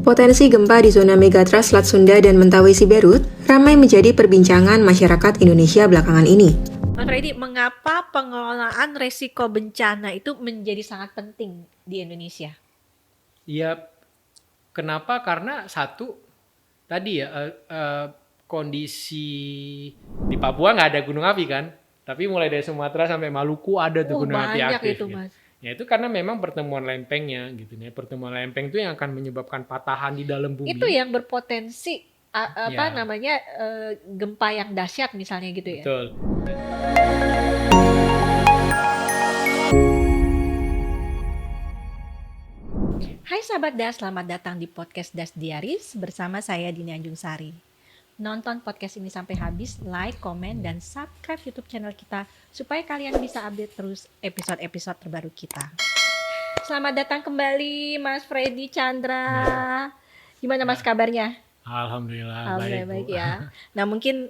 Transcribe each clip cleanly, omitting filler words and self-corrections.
Potensi gempa di zona megatrust Selat Sunda dan Mentawai Siberut ramai menjadi perbincangan masyarakat Indonesia belakangan ini. Mas Freddy, mengapa pengelolaan resiko bencana itu menjadi sangat penting di Indonesia? Ya, kenapa? Karena satu, tadi ya, kondisi di Papua nggak ada gunung api kan, tapi mulai dari Sumatera sampai Maluku ada tuh gunung api Banyak aktif. itu, Gitu. Mas. Ya itu karena memang pertemuan lempengnya gitu ya. Pertemuan lempeng itu yang akan menyebabkan patahan di dalam bumi. Itu yang berpotensi Ya. gempa yang dahsyat misalnya gitu ya. Betul. Hai sahabat DAS, selamat datang di podcast DAS Diaries bersama saya Dini Anjung Sari. Nonton podcast ini sampai habis, like, komen, dan subscribe YouTube channel kita supaya kalian bisa update terus episode-episode terbaru kita. Selamat datang kembali Mas Freddy Chandra. Gimana Mas kabarnya? Alhamdulillah baik ya. Nah mungkin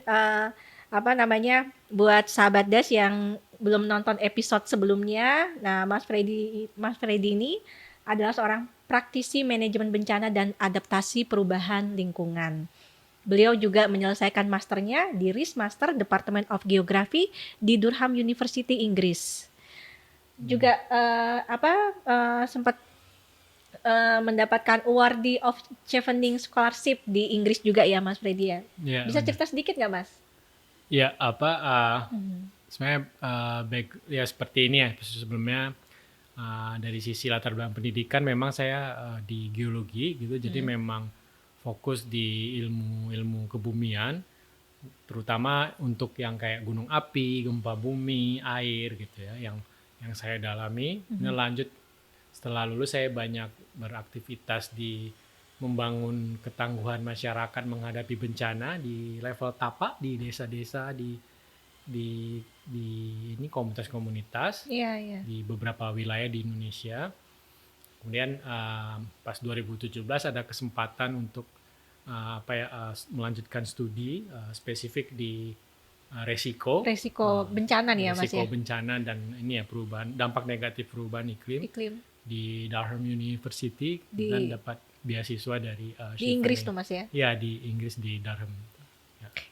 buat sahabat DAS yang belum nonton episode sebelumnya, nah Mas Freddy ini adalah seorang praktisi manajemen bencana dan adaptasi perubahan lingkungan. Beliau juga menyelesaikan masternya di RIS Master Department of Geography di Durham University, Inggris. Juga sempat mendapatkan Awardee of Chevening Scholarship di Inggris juga ya Mas Freddy ya. Bisa cerita sedikit nggak Mas? Ya sebenarnya baik ya seperti ini ya sebelumnya. Dari sisi latar belakang pendidikan memang saya di geologi gitu, jadi memang fokus di ilmu kebumian, terutama untuk yang kayak gunung api, gempa bumi, air gitu ya, yang saya dalami. Ini lanjut setelah lulus saya banyak beraktivitas di membangun ketangguhan masyarakat menghadapi bencana di level tapak, di desa-desa, di ini komunitas-komunitas di beberapa wilayah di Indonesia. Kemudian pas 2017 ada kesempatan untuk melanjutkan studi spesifik di resiko bencana nih ya Mas ya. Resiko bencana dan ini ya perubahan dampak negatif perubahan iklim. Di Durham University dan dapat beasiswa dari di Inggris tuh Mas ya. Ya di Inggris di Durham.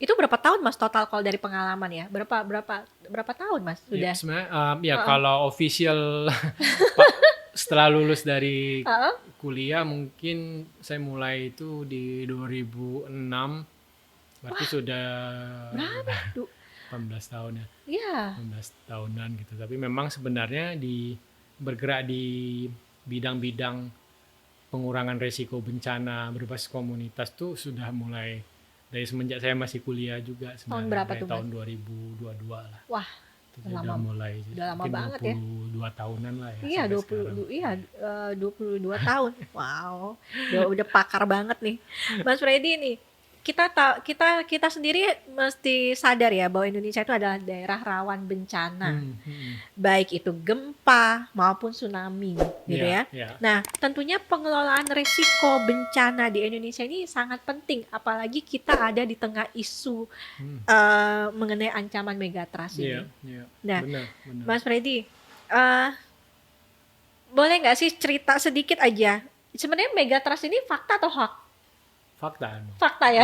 Itu berapa tahun Mas total kalau dari pengalaman ya? Berapa tahun Mas sudah? Ya, sebenarnya kalau official setelah lulus dari kuliah mungkin saya mulai itu di 2006. Berarti sudah berapa? 18 tahun ya. Iya. 18 tahunan gitu. Tapi memang sebenarnya bergerak di bidang-bidang pengurangan resiko bencana berbasis komunitas tuh sudah mulai dari semenjak saya masih kuliah juga sebenarnya. Tahun berapa tuh? Tahun 2022 lah. Wah, udah mulai. Udah lama banget 22 tahunan lah ya. Iya, 22 tahun. Wow. Udah pakar banget nih. Mas Freddy nih, kita sendiri mesti sadar ya bahwa Indonesia itu adalah daerah rawan bencana. Baik itu gempa maupun tsunami gitu ya. Nah, tentunya pengelolaan risiko bencana di Indonesia ini sangat penting, apalagi kita ada di tengah isu mengenai ancaman megatrust ini. Nah, benar. Mas Freddy, boleh nggak sih cerita sedikit aja? Sebenarnya megatrust ini fakta atau hoax? Fakta ya.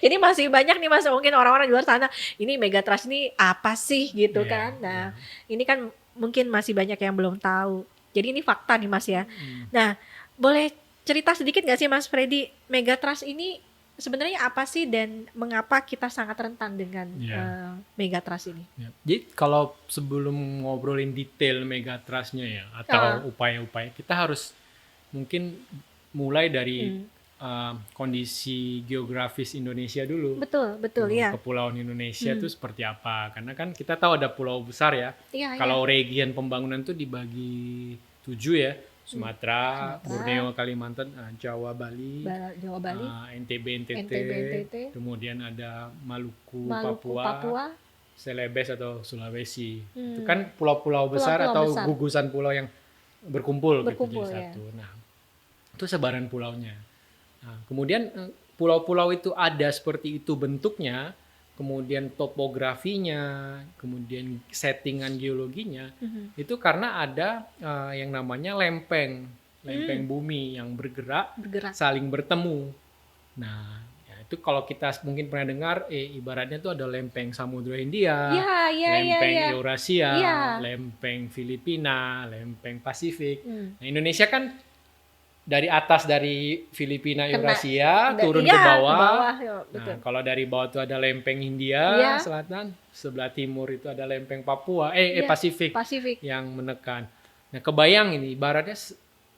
Jadi masih banyak nih Mas, mungkin orang-orang di luar sana, ini megatrust ini apa sih gitu kan. Nah, ini kan mungkin masih banyak yang belum tahu. Jadi ini fakta nih Mas ya. Nah, boleh cerita sedikit gak sih Mas Freddy, megatrust ini sebenarnya apa sih dan mengapa kita sangat rentan dengan megatrust ini? Jadi kalau sebelum ngobrolin detail megatrustnya ya atau upaya-upaya, kita harus mungkin mulai dari kondisi geografis Indonesia dulu. Betul ya. Kepulauan Indonesia itu seperti apa? Karena kan kita tahu ada pulau besar ya. Kalau region pembangunan itu dibagi 7 ya. Sumatera, Borneo, Kalimantan, Jawa, Bali, NTB, NTT. Kemudian ada Maluku, Papua, Celebes atau Sulawesi. Itu kan pulau-pulau besar atau gugusan pulau yang berkumpul gitu jadi satu. Nah, itu sebaran pulaunya. Nah, kemudian pulau-pulau itu ada seperti itu bentuknya, kemudian topografinya, kemudian settingan geologinya, itu karena ada yang namanya lempeng lempeng bumi yang bergerak saling bertemu. Nah, ya itu kalau kita mungkin pernah dengar, ibaratnya itu ada lempeng Samudra Hindia, lempeng Eurasia, lempeng Filipina, lempeng Pasifik. Nah, Indonesia kan dari atas dari Filipina, Eurasia turun ke bawah. Nah, kalau dari bawah itu ada lempeng Hindia Selatan, sebelah timur itu ada lempeng Papua, Pasifik yang menekan. Nah, kebayang ini ibaratnya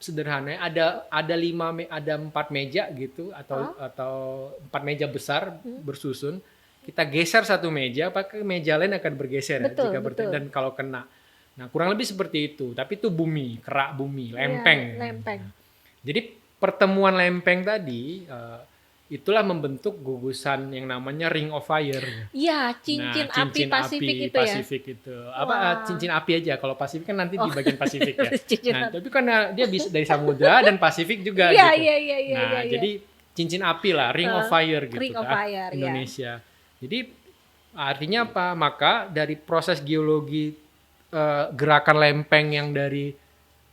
sederhana, ada 4 meja gitu atau 4 meja besar bersusun. Kita geser satu meja, pakai meja lain akan bergeser jika dan kalau kena. Nah, kurang lebih seperti itu, tapi itu bumi, kerak bumi, lempeng. Jadi pertemuan lempeng tadi itulah membentuk gugusan yang namanya Ring of Fire. Iya, cincin api Pasifik itu ya. Cincin api aja. Kalau Pasifik kan nanti di bagian Pasifik ya. Nah, tapi karena dia bisa dari samudra dan Pasifik juga gitu. Nah, jadi cincin api lah, Ring of Fire gitu. Ring of Fire, Indonesia. Jadi artinya apa? Maka dari proses geologi gerakan lempeng yang dari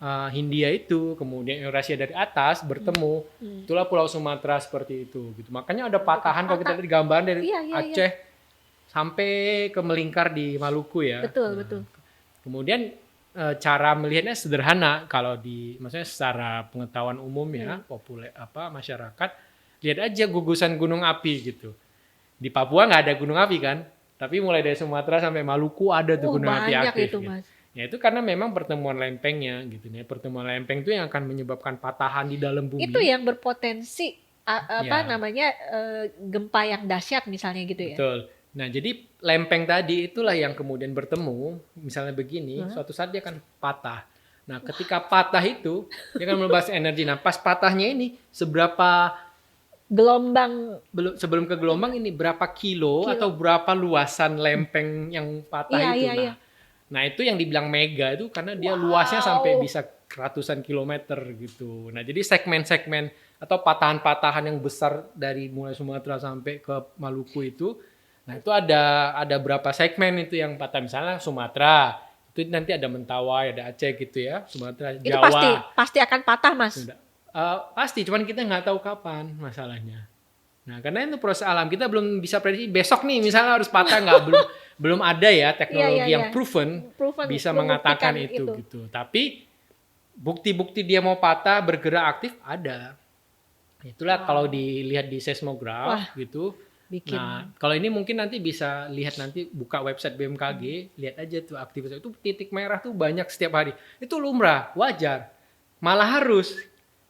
Hindia itu, kemudian Eurasia dari atas bertemu, itulah Pulau Sumatera seperti itu. Gitu. Makanya ada patahan kalau kita lihat gambar dari Aceh sampai ke melingkar di Maluku ya. Betul. Kemudian cara melihatnya sederhana kalau maksudnya secara pengetahuan umum ya, populer masyarakat, lihat aja gugusan gunung api gitu. Di Papua nggak ada gunung api kan, tapi mulai dari Sumatera sampai Maluku ada tuh gunung api aktif. Itu, gitu. Mas. Ya itu karena memang pertemuan lempengnya gitu ya. Pertemuan lempeng itu yang akan menyebabkan patahan di dalam bumi. Itu yang berpotensi gempa yang dahsyat misalnya gitu ya. Betul. Nah, jadi lempeng tadi itulah yang kemudian bertemu, misalnya begini, suatu saat dia akan patah. Nah, ketika patah itu dia akan melepaskan energi. Nah, pas patahnya ini seberapa gelombang sebelum ke gelombang ini berapa kilo atau berapa luasan lempeng yang patah itu. Nah, itu yang dibilang mega itu karena dia luasnya sampai bisa ratusan kilometer gitu. Nah, jadi segmen-segmen atau patahan-patahan yang besar dari mulai Sumatera sampai ke Maluku itu, nah itu ada berapa segmen itu yang patah. Misalnya Sumatera, itu nanti ada Mentawai, ada Aceh gitu ya, Sumatera, itu Jawa. pasti akan patah, Mas. Pasti, cuman kita nggak tahu kapan masalahnya. Nah, karena itu proses alam, kita belum bisa prediksi besok nih misalnya harus patah, belum ada ya teknologi yang proven bisa mengatakan itu gitu. Tapi bukti-bukti dia mau patah, bergerak aktif ada. Itulah kalau dilihat di seismograf gitu. Nah, kalau ini mungkin nanti bisa lihat, nanti buka website BMKG, lihat aja tuh aktivitas itu, titik merah tuh banyak setiap hari. Itu lumrah, wajar. Malah harus.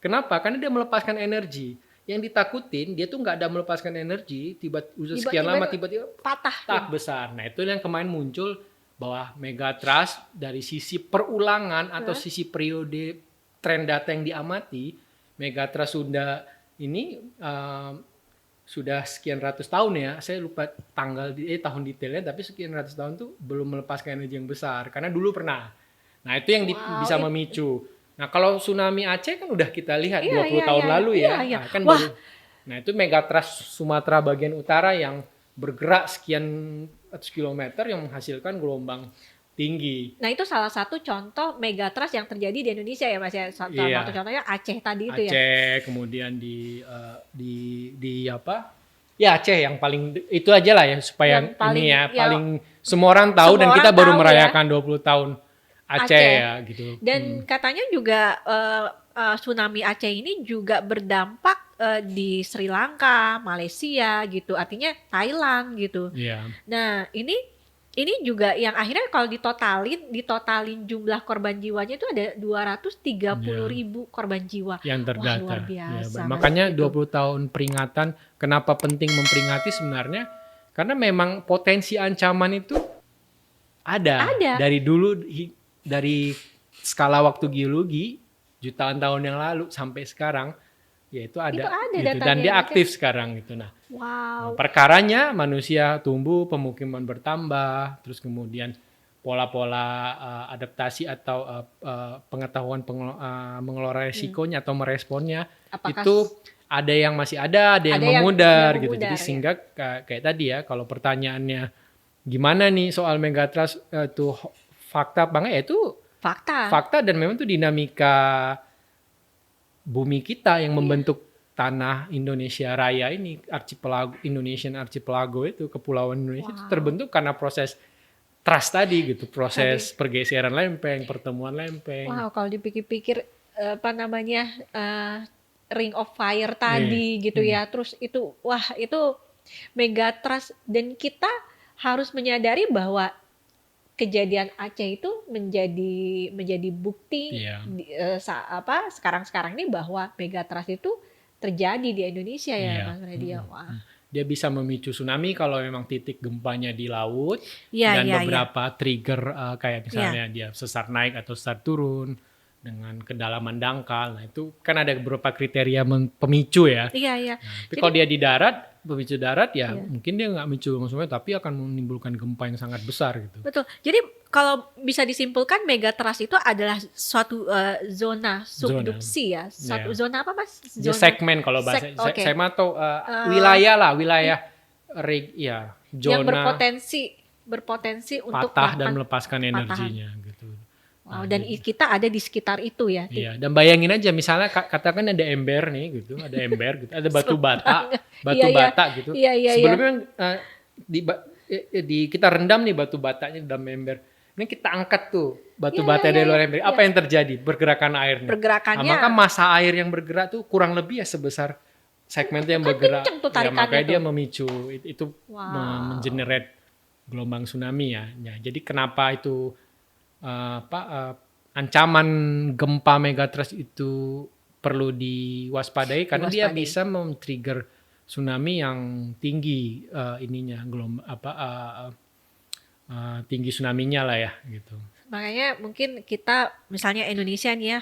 Kenapa? Karena dia melepaskan energi. Yang ditakutin dia tuh nggak ada melepaskan energi, tiba-tiba sekian lama tiba-tiba patah besar. Nah, itu yang kemarin muncul bahwa megatrust dari sisi perulangan atau sisi periode tren data yang diamati, megatrust sudah sekian ratus tahun ya. Saya lupa tahun detailnya, tapi sekian ratus tahun tuh belum melepaskan energi yang besar karena dulu pernah. Nah, itu yang bisa memicu. Nah, kalau tsunami Aceh kan udah kita lihat 20 tahun lalu ya. Nah, kan nah, itu megatrust Sumatera bagian utara yang bergerak sekian ratus kilometer yang menghasilkan gelombang tinggi. Nah, itu salah satu contoh megatrust yang terjadi di Indonesia ya, Mas ya. Salah satu contohnya Aceh tadi itu ya. Aceh, kemudian di apa? Ya, Aceh yang paling itu aja lah ya, supaya paling semua orang tahu, dan kita baru merayakan 20 tahun Aceh ya gitu. Dan katanya juga tsunami Aceh ini juga berdampak di Sri Lanka, Malaysia gitu, artinya Thailand gitu. Nah, ini juga yang akhirnya kalau ditotalin jumlah korban jiwanya itu ada 230.000 korban jiwa. Yang terdata. Wah, luar biasa. Makanya 20 tahun peringatan, kenapa penting memperingati sebenarnya? Karena memang potensi ancaman itu ada. Dari dulu, dari skala waktu geologi jutaan tahun yang lalu sampai sekarang, ya itu ada gitu. Dan dia aktif sekarang gitu. Nah, perkaranya manusia tumbuh, pemukiman bertambah, terus kemudian pola-pola adaptasi atau pengetahuan mengelola resikonya atau meresponnya itu ada yang masih ada yang memudar gitu. Jadi sehingga kayak tadi ya, kalau pertanyaannya gimana nih soal megatrust itu fakta banget ya, itu fakta dan memang itu dinamika bumi kita yang membentuk tanah Indonesia Raya ini, Indonesian Archipelago itu, kepulauan Indonesia itu terbentuk karena proses trust tadi gitu, proses pergeseran lempeng, pertemuan lempeng. Wow, kalau dipikir-pikir Ring of Fire tadi gitu ya, terus itu megatrust, dan kita harus menyadari bahwa kejadian Aceh itu menjadi bukti sekarang ini bahwa megatrust itu terjadi di Indonesia ya, Mas Freddy. Wah. Dia bisa memicu tsunami kalau memang titik gempanya di laut, dan beberapa trigger kayak misalnya dia sesar naik atau sesar turun dengan kedalaman dangkal. Nah itu kan ada beberapa kriteria pemicu ya. Iya. Tapi kalau dia di darat, pemicu darat mungkin dia nggak memicu langsung, tapi akan menimbulkan gempa yang sangat besar gitu. Betul. Jadi kalau bisa disimpulkan megatrust itu adalah suatu zona subduksi ya. Suatu zona apa Mas? Dia segmen kalau bahasa saya mah tahu wilayah zona yang berpotensi untuk patah dan melepaskan energinya gitu. Wow, dan kita ada di sekitar itu ya. Iya, dan bayangin aja misalnya katakan ada ember nih gitu, ada ember gitu, ada batu bata gitu. Sebelumnya kita rendam nih batu batanya dalam ember. Ini kita angkat tuh batu bata dari luar ember. Apa yang terjadi? Pergerakan airnya. Maka massa air yang bergerak tuh kurang lebih ya sebesar segmen yang bergerak. Makanya dia memicu itu mengenerate gelombang tsunami ya. Jadi kenapa itu ancaman gempa megatrust itu perlu diwaspadai karena dia bisa men-trigger tsunami yang tinggi tinggi tsunami-nya lah ya gitu. Makanya mungkin kita misalnya Indonesia nih ya,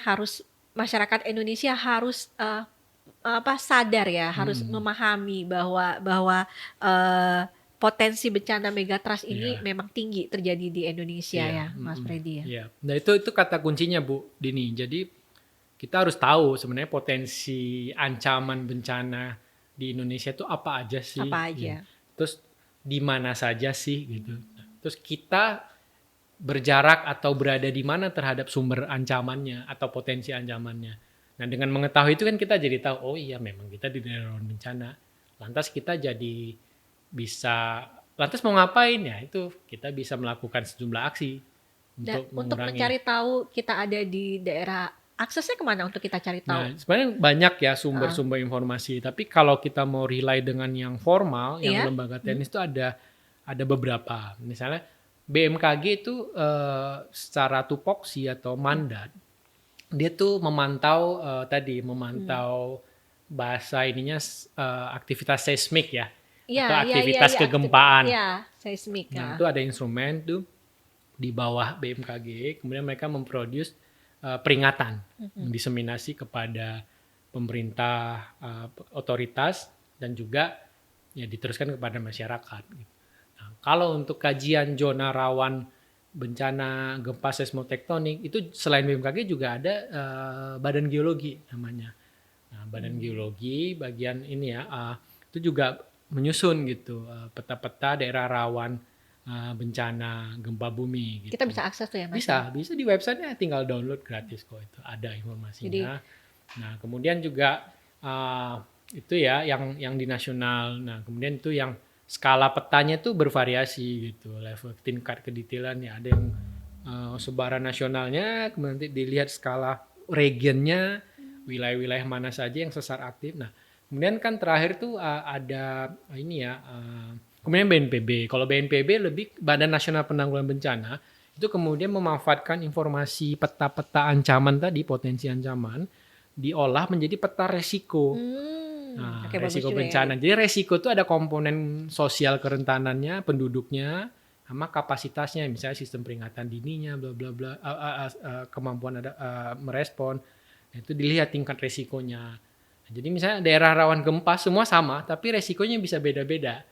masyarakat Indonesia harus sadar ya, harus memahami bahwa potensi bencana megatrust ini memang tinggi terjadi di Indonesia ya, Mas Freddy ya. Iya. Nah itu kata kuncinya Bu Dini. Jadi kita harus tahu sebenarnya potensi ancaman bencana di Indonesia itu apa aja sih? Apa aja? Ya. Terus di mana saja sih gitu. Terus kita berjarak atau berada di mana terhadap sumber ancamannya atau potensi ancamannya. Nah dengan mengetahui itu kan kita jadi tahu, oh iya memang kita di daerah rawan bencana. Lantas kita jadi lantas mau ngapain ya, itu kita bisa melakukan sejumlah aksi untuk mencari tahu kita ada di daerah, aksesnya kemana untuk kita cari tahu? Nah, sebenarnya banyak ya sumber-sumber informasi, tapi kalau kita mau rely dengan yang formal, yang lembaga teknis itu ada beberapa. Misalnya BMKG itu secara tupoksi atau mandat, dia tuh memantau bahasa ininya aktivitas seismik ya. Atau aktivitas kegempaan. Seismik. Nah, itu ada instrumen tuh di bawah BMKG, kemudian mereka memproduce peringatan, diseminasi kepada pemerintah, otoritas, dan juga ya diteruskan kepada masyarakat. Nah, kalau untuk kajian zona rawan bencana gempa seismotektonik itu selain BMKG juga ada Badan Geologi namanya. Nah, Badan Geologi bagian ini itu juga menyusun gitu peta-peta daerah rawan bencana gempa bumi gitu. Kita bisa akses tuh ya Mas? Bisa di websitenya, tinggal download gratis kok, itu ada informasinya. Nah kemudian juga itu ya yang di nasional. Nah kemudian itu yang skala petanya tuh bervariasi gitu, level tingkat kedetailan ya, ada yang sebaran nasionalnya, kemudian nanti dilihat skala regionnya, wilayah-wilayah mana saja yang sesar aktif. Nah kemudian kan terakhir tuh ada kemudian BNPB. Kalau BNPB lebih Badan Nasional Penanggulangan Bencana, itu kemudian memanfaatkan informasi peta-peta ancaman tadi, potensi ancaman, diolah menjadi peta resiko. Nah, resiko bencana. Jadi resiko itu ada komponen sosial kerentanannya, penduduknya, sama kapasitasnya, misalnya sistem peringatan dininya, bla bla bla, kemampuan merespon. Nah, itu dilihat tingkat resikonya. Jadi misalnya daerah rawan gempa semua sama, tapi resikonya bisa beda-beda.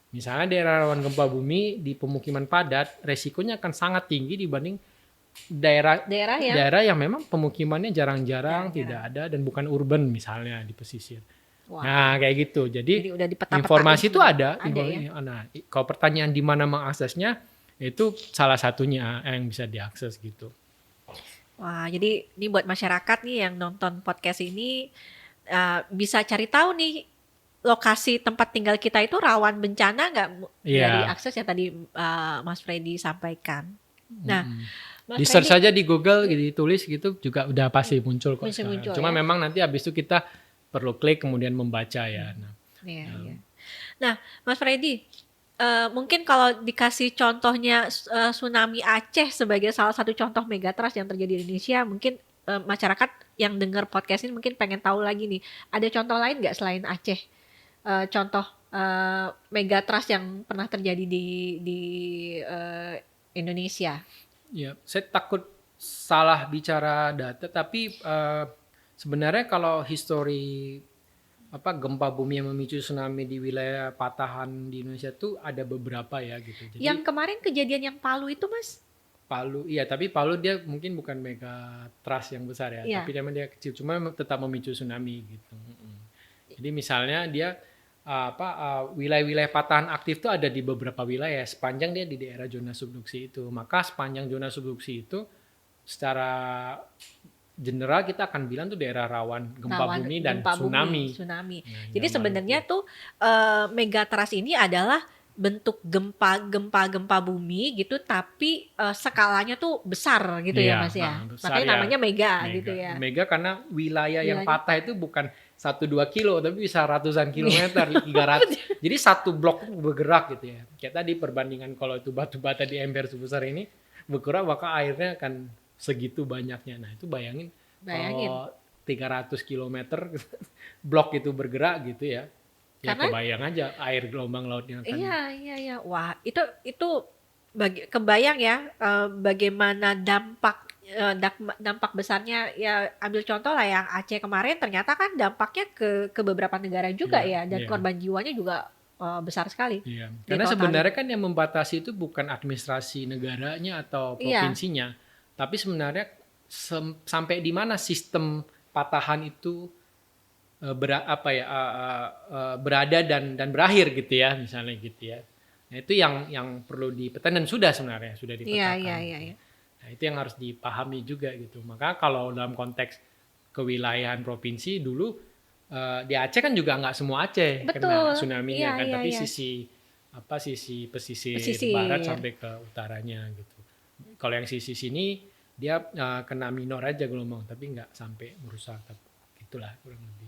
Misalnya daerah rawan gempa bumi di pemukiman padat, resikonya akan sangat tinggi dibanding daerah yang memang pemukimannya jarang-jarang, tidak ada, dan bukan urban misalnya di pesisir. Wow. Nah kayak gitu. Jadi udah informasi itu ada. Ya? Nah, kalau pertanyaan di mana mengaksesnya, itu salah satunya yang bisa diakses gitu. Wah, jadi ini buat masyarakat nih yang nonton podcast ini bisa cari tahu nih lokasi tempat tinggal kita itu rawan bencana nggak dari akses yang tadi Mas Freddy sampaikan. Nah, Mas di search saja di Google gitu, ditulis gitu juga udah pasti muncul kok. Muncul, cuma memang nanti habis itu kita perlu klik kemudian membaca ya. Nah, Mas Freddy, mungkin kalau dikasih contohnya tsunami Aceh sebagai salah satu contoh megatrust yang terjadi di Indonesia, mungkin masyarakat yang dengar podcast ini mungkin pengen tahu lagi nih, ada contoh lain nggak selain Aceh? Contoh megatrust yang pernah terjadi di Indonesia? Ya, saya takut salah bicara data, tapi sebenarnya kalau histori gempa bumi yang memicu tsunami di wilayah patahan di Indonesia tuh ada beberapa ya gitu. Jadi, yang kemarin kejadian yang Palu itu, Mas? Palu, iya, tapi Palu dia mungkin bukan mega trust yang besar ya, tapi dia kecil, cuma tetap memicu tsunami gitu. Jadi misalnya dia wilayah-wilayah patahan aktif itu ada di beberapa wilayah sepanjang dia di daerah zona subduksi itu. Maka sepanjang zona subduksi itu secara general kita akan bilang tuh daerah rawan gempa bumi dan tsunami. Nah, jadi sebenarnya tuh megatrust ini adalah bentuk gempa bumi gitu, tapi skalanya tuh besar gitu ya Mas ya. Makanya namanya mega gitu ya. Mega karena wilayah yang patah itu bukan 1-2 kilo tapi bisa ratusan kilometer, 300. Jadi satu blok bergerak gitu ya. Kayak tadi perbandingan kalau itu batu bata di ember sebesar ini bergerak, maka airnya akan segitu banyaknya. Nah, itu bayangin. Kalau 300 kilometer blok itu bergerak gitu ya. Ya kebayang aja air gelombang lautnya akan. Iya. Wah, itu kebayang ya bagaimana dampak besarnya ya. Ambil contoh lah yang Aceh kemarin, ternyata kan dampaknya ke beberapa negara juga ya, dan korban jiwanya juga besar sekali. Iya. Karena sebenarnya kan yang membatasi itu bukan administrasi negaranya atau provinsinya, tapi sebenarnya sampai di mana sistem patahan itu berada dan berakhir gitu ya, misalnya gitu ya. Nah, itu yang perlu dipetakan dan sudah dipetakan. Iya. Nah, itu yang harus dipahami juga gitu. Maka kalau dalam konteks kewilayahan provinsi dulu di Aceh kan juga nggak semua Aceh kena tsunami-nya kan, tapi sisi pesisir barat sampai ke utaranya gitu. Kalau yang sisi sini dia kena minor aja gelombang, tapi nggak sampai merusak. Itulah kurang lebih.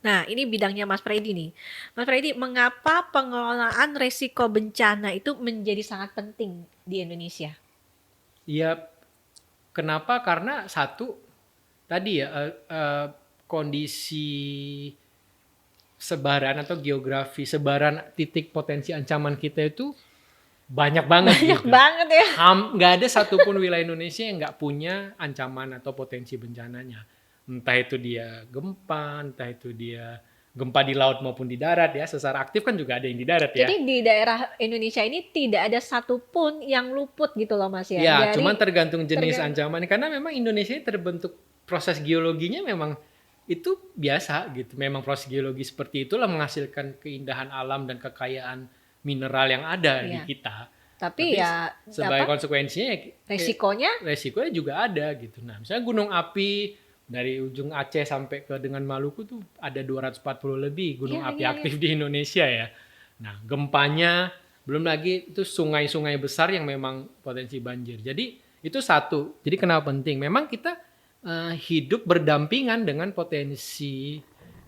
Nah, ini bidangnya Mas Freddy nih. Mas Freddy, mengapa pengelolaan risiko bencana itu menjadi sangat penting di Indonesia? Ya, kenapa? Karena satu, tadi ya, kondisi sebaran atau geografi sebaran titik potensi ancaman kita itu banyak banget. Banget ya. Nggak ada satupun wilayah Indonesia yang nggak punya ancaman atau potensi bencananya. Entah itu dia gempa, entah itu dia gempa di laut maupun di darat ya. Sesar aktif kan juga ada yang di darat ya. Jadi di daerah Indonesia ini tidak ada satupun yang luput gitu loh Mas ya. Ya, cuma tergantung jenis ancaman. Karena memang Indonesia ini terbentuk proses geologinya memang itu biasa gitu. Memang proses geologi seperti itulah menghasilkan keindahan alam dan kekayaan mineral yang ada di kita. Tapi ya sebagai konsekuensinya resikonya juga ada gitu. Nah, misalnya gunung api dari ujung Aceh sampai ke dengan Maluku tuh ada 240 lebih gunung api aktif di Indonesia ya. Nah, gempanya belum lagi itu sungai-sungai besar yang memang potensi banjir. Jadi itu satu. Jadi kenapa penting? Memang kita hidup berdampingan dengan potensi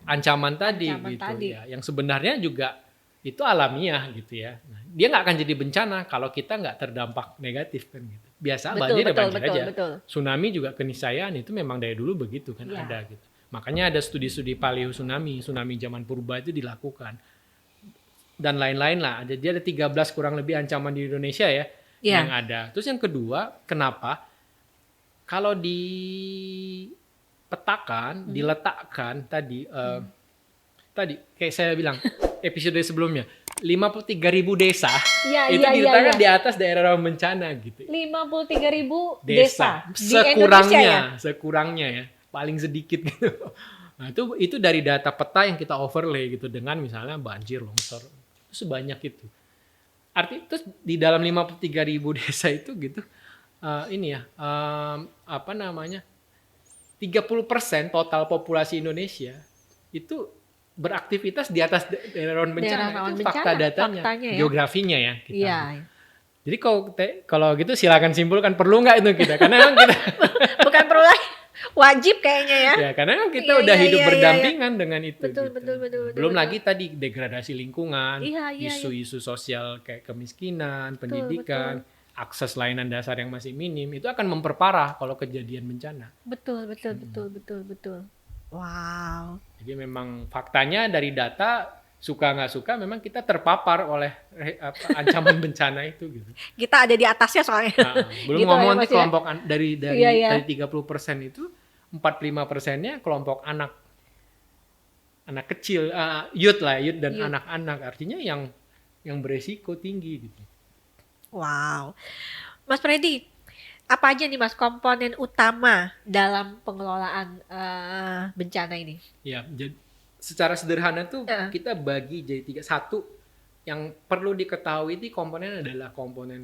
ancaman tadi ya. Yang sebenarnya juga itu alamiah gitu ya. Nah, dia nggak akan jadi bencana kalau kita nggak terdampak negatif kan gitu. Biasa banjir aja. Tsunami juga keniscayaan itu memang dari dulu begitu kan ada gitu. Makanya ada studi-studi paleo tsunami zaman purba itu dilakukan. Dan lain-lain lah. Dia ada 13 kurang lebih ancaman di Indonesia ya yang ada. Terus yang kedua, kenapa? Kalau dipetakan, diletakkan tadi kayak saya bilang episode sebelumnya 53.000 desa itu diletakkan di atas daerah rawan bencana gitu. 53.000 desa sekurangnya ya, paling sedikit gitu. Nah, itu dari data peta yang kita overlay gitu dengan misalnya banjir, longsor itu sebanyak itu. Artinya terus di dalam 53.000 desa itu gitu ini ya, apa namanya, 30% total populasi Indonesia itu beraktivitas di atas daerah rawan bencana. Itu fakta datanya, ya? geografinya ya kita. Iya. Jadi kalau gitu silakan simpulkan perlu nggak itu kita, karena memang kita bukan perlu lagi, wajib kayaknya ya. Ya karena memang kita udah hidup berdampingan dengan itu. Betul, gitu. betul. Belum lagi tadi degradasi lingkungan, Iya. isu-isu sosial kayak kemiskinan, pendidikan, akses layanan dasar yang masih minim, itu akan memperparah kalau kejadian bencana. Betul. Wow. Jadi memang faktanya dari data, suka nggak suka memang kita terpapar oleh ancaman bencana itu gitu. Kita ada di atasnya soalnya. Nah, belum gitu ngomong nanti ya, kelompok dari 30% itu 45%-nya kelompok anak kecil, youth dan anak-anak, artinya yang beresiko tinggi gitu. Wow. Mas Freddy, apa aja nih Mas komponen utama dalam pengelolaan bencana ini? Ya, jadi secara sederhana tuh kita bagi jadi 3. Satu, yang perlu diketahui di komponen adalah komponen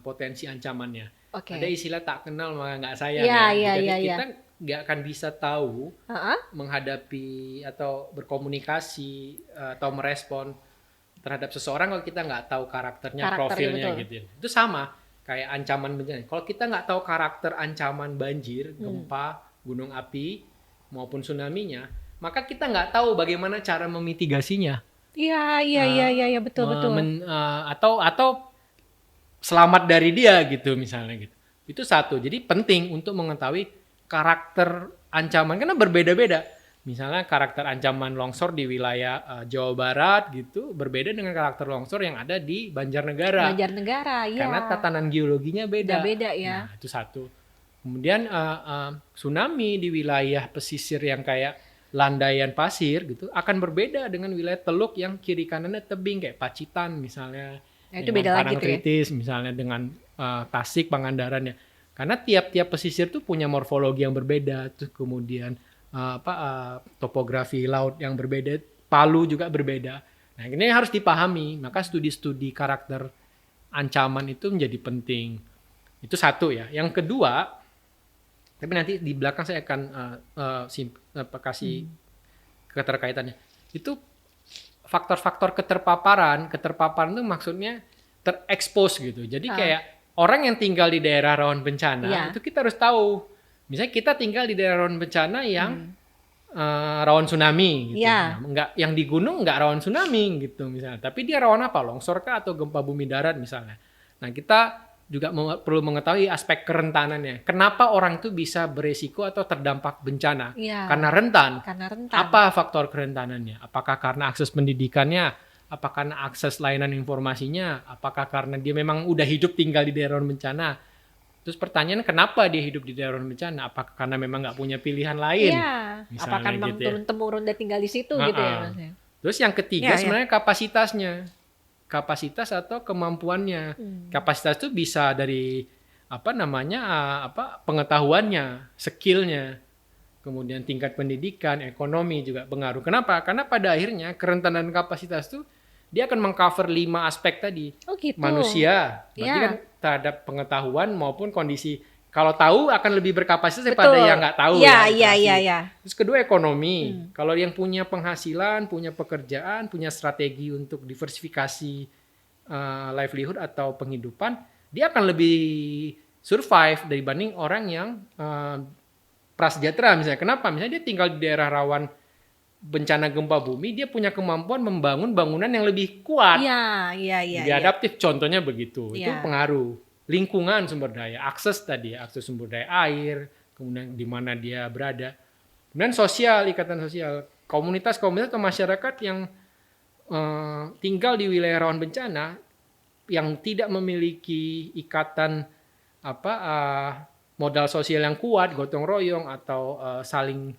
potensi ancamannya. Ada istilah tak kenal maka nggak sayang Jadi kita nggak akan bisa tahu menghadapi atau berkomunikasi atau merespon terhadap seseorang kalau kita nggak tahu karakternya, profilnya gitu. Itu sama kayak ancaman bencana. Kalau kita nggak tahu karakter ancaman banjir, gempa, gunung api maupun tsunami-nya, maka kita nggak tahu bagaimana cara memitigasinya. Iya, betul. Atau selamat dari dia gitu misalnya gitu. Itu satu. Jadi penting untuk mengetahui karakter ancaman karena berbeda-beda. Misalnya karakter ancaman longsor di wilayah Jawa Barat gitu berbeda dengan karakter longsor yang ada di Banjarnegara. Iya. Karena tatanan geologinya beda. Beda ya. Nah, itu satu. Kemudian tsunami di wilayah pesisir yang kayak landaian pasir gitu akan berbeda dengan wilayah teluk yang kiri kanannya tebing kayak Pacitan misalnya. Itu beda lagi kritis misalnya dengan Tasik, Pangandaran ya. Karena tiap-tiap pesisir tuh punya morfologi yang berbeda, terus kemudian topografi laut yang berbeda, Palu juga berbeda. Nah, ini harus dipahami. Maka studi-studi karakter ancaman itu menjadi penting. Itu satu ya. Yang kedua, tapi nanti di belakang saya akan kasih keterkaitannya. Itu faktor-faktor keterpaparan itu maksudnya terekspos gitu. Jadi kayak orang yang tinggal di daerah rawan bencana itu kita harus tahu. Misalnya kita tinggal di daerah rawan bencana yang rawan tsunami gitu. Enggak, yang di gunung enggak rawan tsunami gitu misalnya. Tapi dia rawan apa? Longsor kah atau gempa bumi darat misalnya. Nah, kita juga perlu mengetahui aspek kerentanannya. Kenapa orang itu bisa beresiko atau terdampak bencana? Karena rentan. Apa faktor kerentanannya? Apakah karena akses pendidikannya? Apakah karena akses layanan informasinya? Apakah karena dia memang udah hidup tinggal di daerah bencana? Terus pertanyaan kenapa dia hidup di daerah bencana? Apakah karena memang nggak punya pilihan lain? Apakah memang turun-temurun dan tinggal di situ gitu ya Mas? Terus yang ketiga sebenarnya kapasitasnya. Kapasitas atau kemampuannya. Kapasitas itu bisa dari pengetahuannya, skillnya, kemudian tingkat pendidikan, ekonomi juga pengaruh. Kenapa? Karena pada akhirnya kerentanan kapasitas itu dia akan mengcover 5 aspek tadi. Gitu. Manusia, berarti kan terhadap pengetahuan maupun kondisi. Kalau tahu akan lebih berkapasitas daripada yang nggak tahu. Iya. Terus kedua ekonomi. Kalau yang punya penghasilan, punya pekerjaan, punya strategi untuk diversifikasi livelihood atau penghidupan, dia akan lebih survive dibanding orang yang prasejahtera misalnya. Kenapa? Misalnya dia tinggal di daerah rawan bencana gempa bumi, dia punya kemampuan membangun bangunan yang lebih kuat. Iya. Adaptif, contohnya begitu. Itu pengaruh. Lingkungan sumber daya, akses sumber daya air, kemudian di mana dia berada. Kemudian sosial, ikatan sosial. Komunitas-komunitas atau masyarakat yang tinggal di wilayah rawan bencana, yang tidak memiliki ikatan modal sosial yang kuat, gotong royong atau saling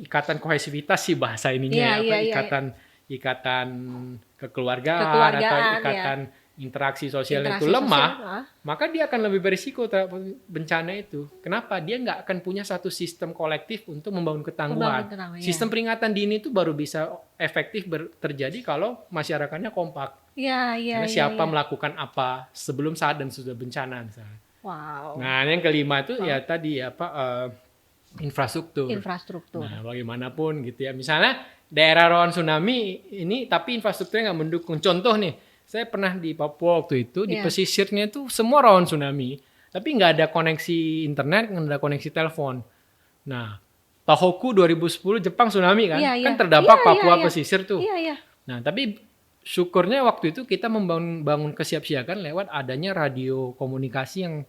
ikatan kohesivitas sih bahasa ininya ikatan kekeluargaan atau ikatan interaksi sosial itu lemah, maka dia akan lebih berisiko terhadap bencana itu. Kenapa? Dia nggak akan punya satu sistem kolektif untuk membangun ketangguhan. Sistem peringatan dini itu baru bisa efektif terjadi kalau masyarakatnya kompak. Karena siapa melakukan apa sebelum, saat, dan sudah bencana misalnya. Wow. Nah, yang kelima itu ya tadi infrastruktur. Nah, bagaimanapun gitu ya. Misalnya daerah rawan tsunami ini tapi infrastrukturnya nggak mendukung. Contoh nih, saya pernah di Papua waktu itu, di pesisirnya itu semua rawan tsunami, tapi nggak ada koneksi internet, nggak ada koneksi telepon. Nah, Tohoku 2010 Jepang tsunami kan, kan terdampak Papua pesisir tuh. Nah, tapi syukurnya waktu itu kita membangun kesiapsiagaan lewat adanya radio komunikasi yang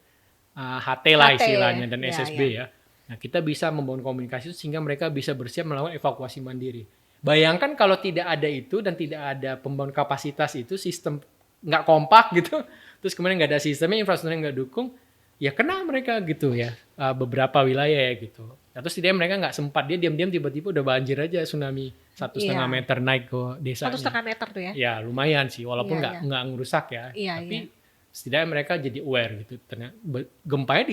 HT lah istilahnya dan SSB ya. Nah, kita bisa membangun komunikasi sehingga mereka bisa bersiap melakukan evakuasi mandiri. Bayangkan kalau tidak ada itu dan tidak ada pembangun kapasitas itu, sistem nggak kompak gitu, terus kemudian nggak ada sistemnya, infrastrukturnya nggak dukung, ya kena mereka gitu ya, beberapa wilayah ya gitu. Terus setidaknya mereka nggak sempat, dia diam-diam tiba-tiba udah banjir aja tsunami 1,5 meter naik ke desanya. 1,5 meter tuh ya? Ya lumayan sih, walaupun nggak ngerusak ya, tapi setidaknya mereka jadi aware gitu. Ternyata gempanya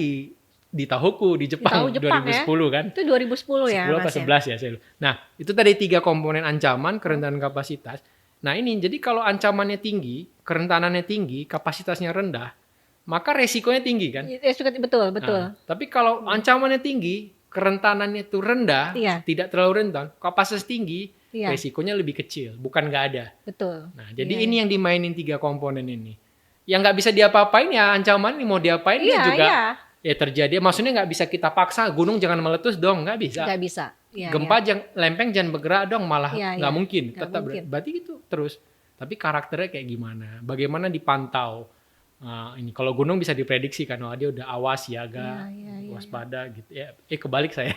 di Tohoku di Jepang 2010 kan. Itu 2010 ya 10 atau 11 ya saya lupa. Nah, itu tadi 3 komponen ancaman, kerentanan, kapasitas. Nah, ini jadi kalau ancamannya tinggi, kerentanannya tinggi, kapasitasnya rendah, maka resikonya tinggi kan? Betul. Nah, tapi kalau ancamannya tinggi, kerentanannya itu rendah, tidak terlalu rentan, kapasitas tinggi, resikonya lebih kecil, bukan nggak ada. Betul. Nah, jadi ini yang dimainin 3 komponen ini. Yang nggak bisa diapa-apain ya ancaman ini, mau diapain dia juga ya terjadi. Maksudnya nggak bisa kita paksa gunung jangan meletus dong, nggak bisa. Nggak bisa. Gempa lempeng jangan bergerak dong, malah nggak mungkin. Tetap berarti gitu terus. Tapi karakternya kayak gimana? Bagaimana dipantau? Ini kalau gunung bisa diprediksi kan, dia udah awas siaga, waspada gitu. Ya, kebalik saya.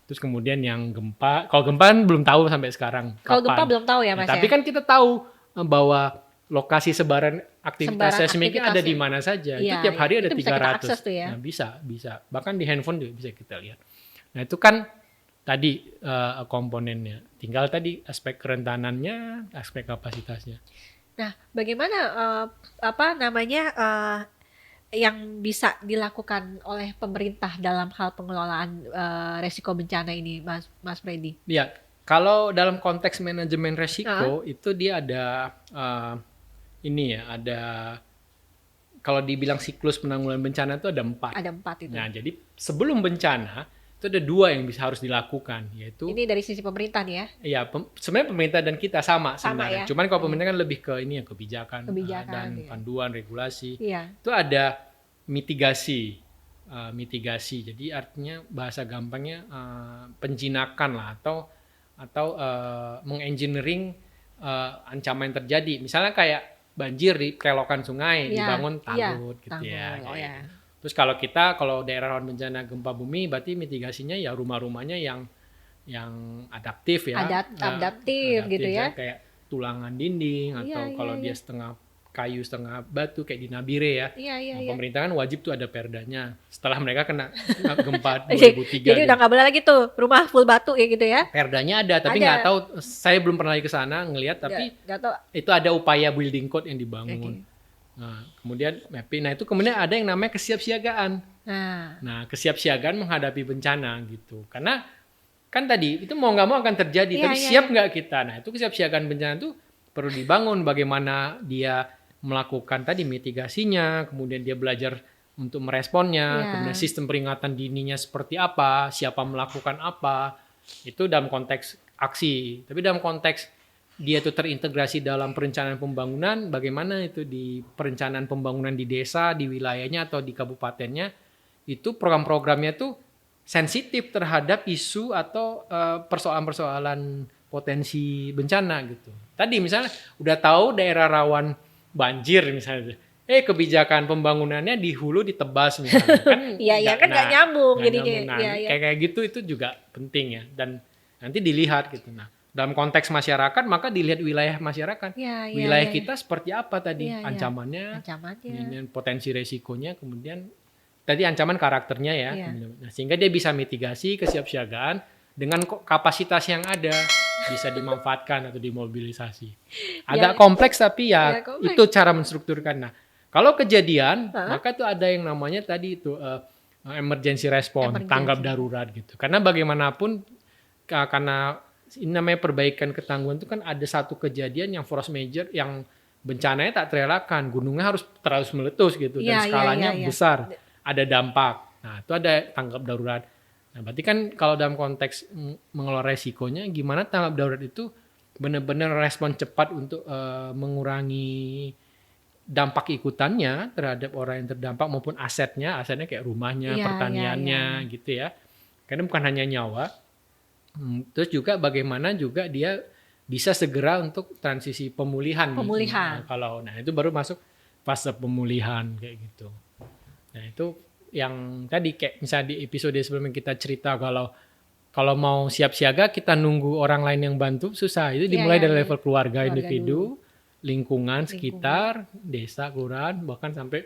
Terus kemudian yang gempa, kalau gempa kan belum tahu sampai sekarang. Kalau gempa belum tahu ya Mas. Tapi kan kita tahu bahwa lokasi sebaran aktivitas seismik ada di mana saja. Itu tiap hari ada 300. Nah, bisa. Bahkan di handphone juga bisa kita lihat. Nah, itu kan tadi komponennya. Tinggal tadi aspek kerentanannya, aspek kapasitasnya. Nah, bagaimana yang bisa dilakukan oleh pemerintah dalam hal pengelolaan resiko bencana ini, Mas Freddy? Ya, kalau dalam konteks manajemen resiko itu dia ada ada kalau dibilang siklus penanggulangan bencana itu ada 4. Ada 4 itu. Nah, jadi sebelum bencana itu ada 2 yang harus dilakukan, yaitu ini dari sisi pemerintah nih ya? Iya, sebenarnya pemerintah dan kita sama sebenarnya. Ya? Cuman kalau pemerintah kan lebih ke ini ya, kebijakan dan panduan regulasi. Itu ada mitigasi. Jadi artinya bahasa gampangnya penjinakan lah atau mengengineering ancaman yang terjadi. Misalnya kayak banjir di kelokan sungai, dibangun tanggul gitu ya. Terus kalau daerah rawan bencana gempa bumi, berarti mitigasinya ya rumah-rumahnya yang adaptif ya. Adaptif gitu ya. Kayak tulangan dinding atau kalau dia setengah kayu setengah batu kayak di Nabire ya. Pemerintah kan wajib tuh ada perdanya. Setelah mereka kena gempa 2003. Jadi udah nggak boleh lagi tuh rumah full batu ya gitu ya. Perdanya ada, tapi nggak tahu. Saya belum pernah lagi ke sana ngelihat, tapi itu ada upaya building code yang dibangun. Nah, kemudian mapping. Nah, itu kemudian ada yang namanya kesiapsiagaan. Nah, kesiapsiagaan menghadapi bencana gitu. Karena kan tadi itu mau nggak mau akan terjadi, tapi siap nggak kita? Nah, itu kesiapsiagaan bencana itu perlu dibangun. Bagaimana dia melakukan tadi mitigasinya, kemudian dia belajar untuk meresponnya, kemudian sistem peringatan dininya seperti apa, siapa melakukan apa, itu dalam konteks aksi. Tapi dalam konteks dia itu terintegrasi dalam perencanaan pembangunan, bagaimana itu di perencanaan pembangunan di desa, di wilayahnya atau di kabupatennya, itu program-programnya tuh sensitif terhadap isu atau persoalan-persoalan potensi bencana gitu. Tadi misalnya udah tahu daerah rawan banjir misalnya, kebijakan pembangunannya di hulu ditebas misalnya kan. Kan nggak nyambung jadinya. Kayak gitu itu juga penting ya, dan nanti dilihat gitu. Nah, dalam konteks masyarakat maka dilihat wilayah masyarakat. Wilayah kita seperti apa tadi ancamannya, potensi resikonya, kemudian tadi ancaman karakternya ya. Nah, sehingga dia bisa mitigasi kesiapsiagaan dengan kapasitas yang ada bisa dimanfaatkan atau dimobilisasi. Agak kompleks tapi ya itu cara menstrukturkan. Nah, kalau kejadian maka tuh ada yang namanya tadi itu emergency response, tanggap darurat gitu. Karena bagaimanapun karena ini namanya perbaikan ketangguhan itu kan ada satu kejadian yang force major yang bencananya tak terelakkan, gunungnya harus terus meletus gitu dan skalanya besar, ada dampak. Nah, itu ada tanggap darurat. Nah, berarti kan kalau dalam konteks mengelola resikonya, gimana tanggap darurat itu benar-benar respon cepat untuk mengurangi dampak ikutannya terhadap orang yang terdampak maupun asetnya kayak rumahnya, pertaniannya gitu ya. Karena bukan hanya nyawa. Terus juga bagaimana juga dia bisa segera untuk transisi pemulihan. Nah itu baru masuk fase pemulihan kayak gitu. Nah itu yang tadi kayak misalnya di episode sebelumnya kita cerita kalau mau siap siaga kita nunggu orang lain yang bantu susah. Itu dimulai dari level keluarga individu, lingkungan sekitar, desa, kelurahan, bahkan sampai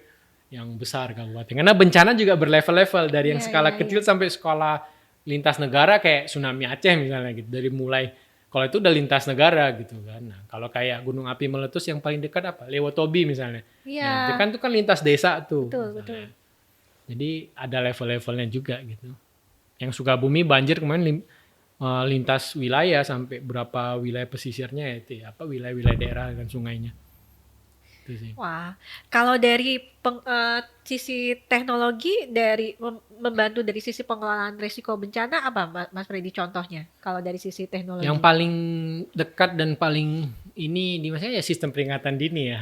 yang besar kabupaten. Karena bencana juga berlevel-level dari yang skala kecil sampai skala lintas negara kayak tsunami Aceh misalnya gitu. Dari mulai kalau itu udah lintas negara gitu kan. Nah, kalau kayak gunung api meletus yang paling dekat apa? Lewotobi misalnya. Nah, itu kan lintas desa tuh. Betul. Jadi ada level-levelnya juga gitu. Yang Sukabumi banjir kemarin lintas wilayah sampai berapa wilayah pesisirnya itu wilayah-wilayah daerah dan sungainya. Itu sih. Wah, kalau dari sisi teknologi dari membantu dari sisi pengelolaan risiko bencana apa Mas Freddy contohnya? Kalau dari sisi teknologi. Yang paling dekat dan paling ini di maksudnya ya sistem peringatan dini ya.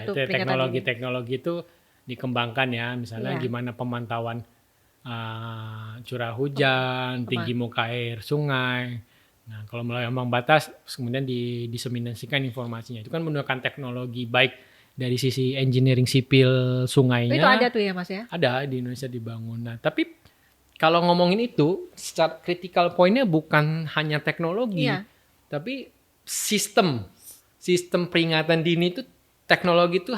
Itu teknologi itu dikembangkan ya, misalnya gimana pemantauan curah hujan, tinggi muka air sungai. Nah, kalau melalui ambang batas kemudian diseminasikan informasinya. Itu kan menggunakan teknologi baik dari sisi engineering sipil sungainya. Itu ada tuh ya Mas ya? Ada di Indonesia dibangun. Nah, tapi kalau ngomongin itu secara critical point-nya bukan hanya teknologi, tapi sistem peringatan dini itu teknologi itu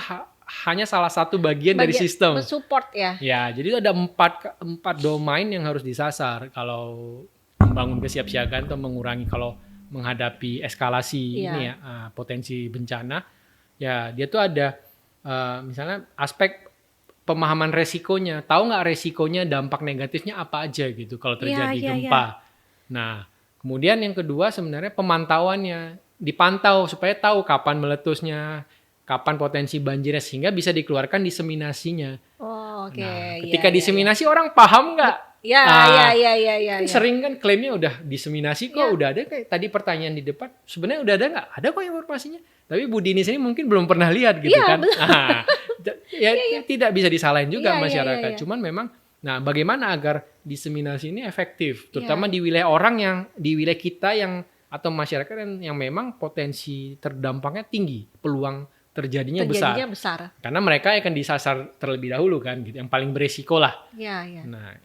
hanya salah satu bagian dari sistem. Mensupport ya. Ya, jadi ada empat domain yang harus disasar kalau membangun kesiapsiagaan atau mengurangi kalau menghadapi eskalasi potensi bencana. Ya, dia tuh ada misalnya aspek pemahaman resikonya. Tahu nggak resikonya, dampak negatifnya apa aja gitu kalau terjadi gempa. Nah, kemudian yang kedua sebenarnya pemantauannya. Dipantau supaya tahu kapan meletusnya, kapan potensi banjirnya sehingga bisa dikeluarkan diseminasinya. Oh, oke. Nah, ketika diseminasi orang paham nggak? Iya. Sering kan klaimnya udah diseminasi kok, udah ada kayak tadi pertanyaan di depan. Sebenarnya udah ada nggak? Ada kok informasinya. Tapi Bu Dini sini mungkin belum pernah lihat gitu kan. Tidak bisa disalahin juga masyarakat. Cuman memang, nah bagaimana agar diseminasi ini efektif, terutama di wilayah di wilayah kita atau masyarakat yang memang potensi terdampaknya tinggi, peluang terjadinya besar. Karena mereka akan disasar terlebih dahulu kan, gitu. Yang paling beresiko lah. Nah,